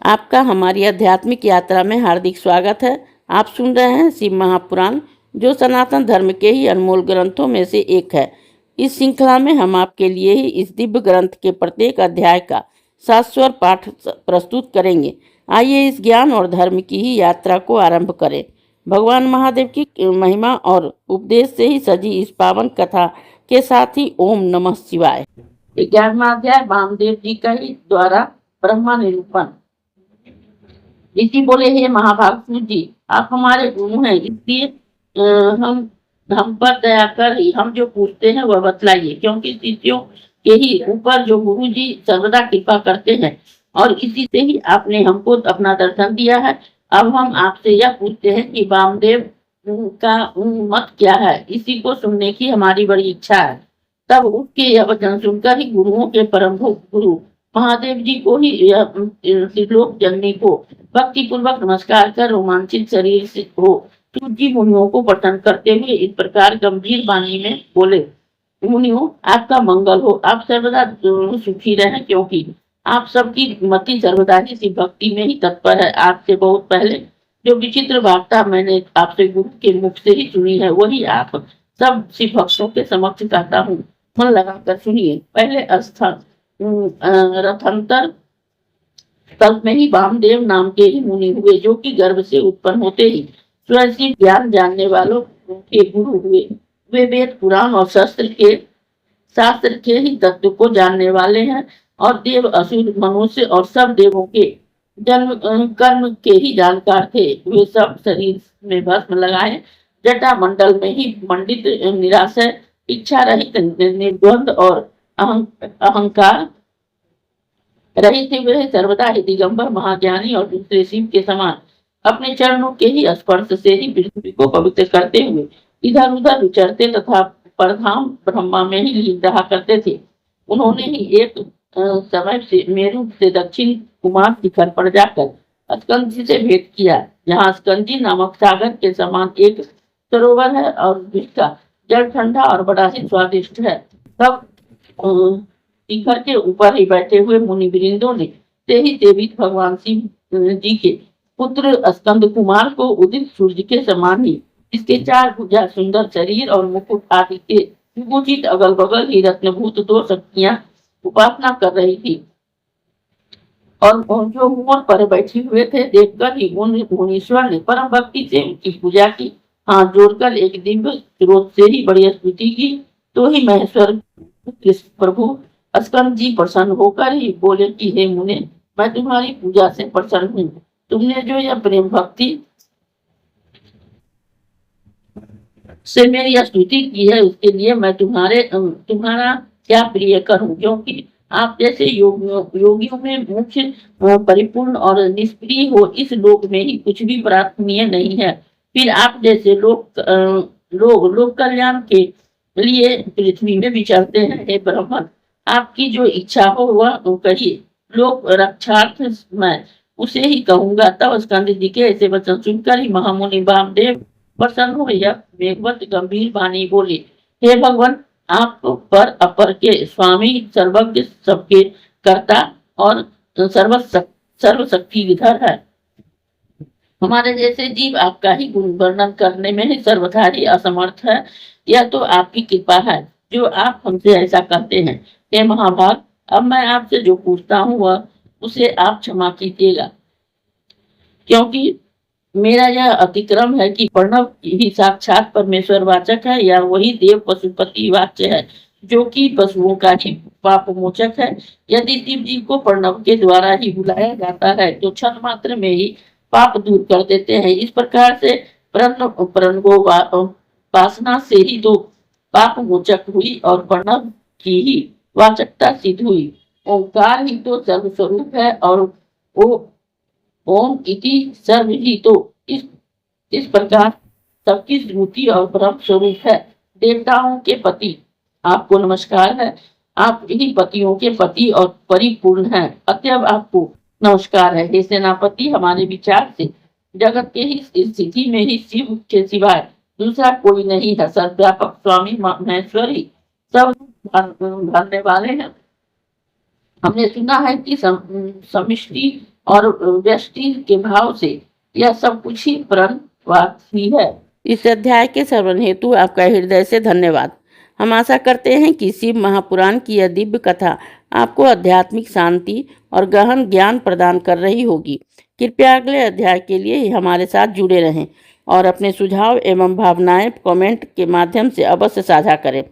आपका हमारी आध्यात्मिक यात्रा में हार्दिक स्वागत है। आप सुन रहे हैं शिव महापुराण, जो सनातन धर्म के ही अनमोल ग्रंथों में से एक है। इस श्रृंखला में हम आपके लिए ही इस दिव्य ग्रंथ के प्रत्येक अध्याय का शाश्वत पाठ प्रस्तुत करेंगे। आइए इस ज्ञान और धर्म की ही यात्रा को आरंभ करें। भगवान महादेव की महिमा और उपदेश से ही सजी इस पावन कथा के साथ ही ओम नमः शिवाय। 11वां अध्याय वामदेव जी का ही द्वारा ब्रह्मा निरूपण। ऋषि बोले, हे महाभागसुर जी, आप हमारे गुरु हैं, इसलिए हम पर दया कर हम जो पूछते हैं वह बतलाइए, क्योंकि शिष्यों के ही ऊपर जो गुरु जी सर्वदा कृपा करते हैं और इसी से ही आपने हमको अपना दर्शन दिया है। अब हम आपसे यह पूछते हैं कि वामदेव का मत क्या है। इसी को सुनने की हमारी बड़ी इच्छा है। तब उसके यह वचन सुनकर ही गुरुओं के परम गुरु महादेव जी को ही त्रिलोक जननी को भक्ति पूर्वक नमस्कार कर रोमांचित शरीर से हो सूर्य मुनियों को प्रसन्न करते हुए इस प्रकार गंभीर वाणी में बोले, मुनियों, आपका मंगल हो, आप सर्वदा सुखी रहें, क्योंकि आप सबकी मति सर्वदा ही शिव भक्ति में ही तत्पर है। आपसे बहुत पहले जो विचित्र वार्ता मैंने आपसे गुरु के मुख से ही सुनी है, वही आप सब शिव भक्तों के समक्ष कहता हूँ। मन लगाकर सुनिए। पहले रथंतर तल्प में ही वामदेव नाम के ही मुनि हुए, जो कि गर्भ से उत्पन्न होते ही स्वयं ज्ञान जानने वालों के गुरु हुए। वे वेद पुराण और शास्त्र के ही तत्व को जानने वाले हैं और देव असुर मनुष्य और सब देवों के जन्म कर्म के ही जानकार थे। वे सब शरीर में भस्म लगाए जटा मंडल में ही मंडित, निराशय, इच्छा रहित, निर्द्वंद और अहंकार रहित वे सर्वदा ही दिगंबर महाज्ञानी और दूसरे शिव के समान अपने चरणों के ही स्पर्श से ही पृथ्वी को पवित्र करते हुए इधर उधर विचरते तथा परधाम ब्रह्मा में ही लीन रहा करते थे। उन्होंने ही एक समय से मेरु से दक्षिण कुमार शिखर पर जाकर स्कंद से भेंट किया, जहाँ स्कंदी नामक सागर के समान एक सरोवर है और जिसका जल ठंडा और बड़ा ही स्वादिष्ट है। तब शिखर के ऊपर ही बैठे हुए मुनि वृंदों ने से ही सेवित भगवान शिव जी के पुत्र स्कंद कुमार को उदित सूर्य के समान ही इसके चार भुजा, सुंदर शरीर और मुकुट आदि के विभूषित अगल बगल ही रत्नभूत दो शक्तियां उपासना कर रही थी और जो मोर पर बैठे हुए थे, देखकर ही मुनीश्वर ने परम भक्ति से उनकी पूजा की। हाथ जोड़कर एक दिव्य स्रोत से ही बड़ी स्तुति की। तो ही महेश्वर प्रभु स्कंद जी प्रसन्न होकर ही बोले कि हे मुने, मैं तुम्हारी पूजा से प्रसन्न हूँ। तुमने जो यह प्रेम भक्ति से मेरी स्तुति की है, उसके लिए मैं तुम्हारा क्या प्रिय करूं, क्योंकि आप जैसे योगियों में मुख्य परिपूर्ण और निष्प्रिय हो इस लोक में ही कुछ भी प्रार्थनीय नहीं है। फिर आप जैसे लोक कल्याण के लिए पृथ्वी में विचरते हैं। हे ब्राह्मण, आपकी जो इच्छा हो वह कहिए, लोक रक्षार्थ मैं उसे ही कहूंगा। तब स्कंद जी के ऐसे वचन सुनकर ही महामुनि वामदेव प्रसन्न हो यह मेघवत गंभीर वाणी बोले, हे भगवान, आप पर अपर के स्वामी, सर्वज्ञ, सबके कर्ता और सर्वशक्ति विधर है। हमारे जैसे जीव आपका ही गुण वर्णन करने में ही सर्वधारी असमर्थ है। यह तो आपकी कृपा है जो आप हमसे ऐसा करते हैं। हे महाभाग, अब मैं आपसे जो पूछता हूँ वह उसे आप क्षमा कीजिएगा, क्योंकि मेरा यह अतिक्रम है कि प्रणव ही साक्षात परमेश्वर वाचक है, या वही देव पशुपति वाच्य है, जो कि पशुओं का ही पाप मोचक है। यदि शिव जी को प्रणव के द्वारा ही बुलाया जाता है तो क्षण मात्र में ही पाप दूर कर देते हैं। इस प्रकार से प्रणवोपासना से ही तो पाप मोचक हुई और प्रणव की ही वाचकता सिद्ध हुई। ओंकार ही तो सर्वस्वरूप है और वो ओम इति सर्व ही तो इस प्रकार सबकी स्मृति और ब्रह्म स्वरूप है। देवताओं के पति आपको नमस्कार है। आप ही पतियों के पति और परिपूर्ण हैं, अतएव आपको नमस्कार है। हे सेनापति, हमारे विचार से जगत के ही स्थिति में ही शिव के सिवाय दूसरा कोई नहीं है। सर्वव्यापक स्वामी महेश्वर ही सब जानने वाले हैं। हमने सुना है कि समिष्टि और व्यष्टि के भाव से यह सब कुछ ही प्रणवाद ही है। इस अध्याय के श्रवण हेतु आपका हृदय से धन्यवाद। हम आशा करते हैं कि शिव महापुराण की यह दिव्य कथा आपको आध्यात्मिक शांति और गहन ज्ञान प्रदान कर रही होगी। कृपया अगले अध्याय के लिए हमारे साथ जुड़े रहें और अपने सुझाव एवं भावनाएं कमेंट के माध्यम से अवश्य साझा करें।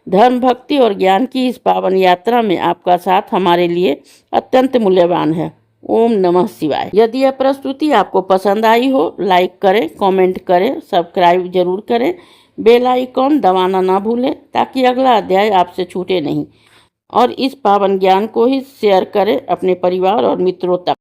धर्म, भक्ति और ज्ञान की इस पावन यात्रा में आपका साथ हमारे लिए अत्यंत मूल्यवान है। ओम नमः शिवाय। यदि यह प्रस्तुति आपको पसंद आई हो, लाइक करें, कमेंट करें, सब्सक्राइब जरूर करें, बेल आइकॉन दबाना ना भूलें ताकि अगला अध्याय आपसे छूटे नहीं। और इस पावन ज्ञान को ही शेयर करें अपने परिवार और मित्रों तक।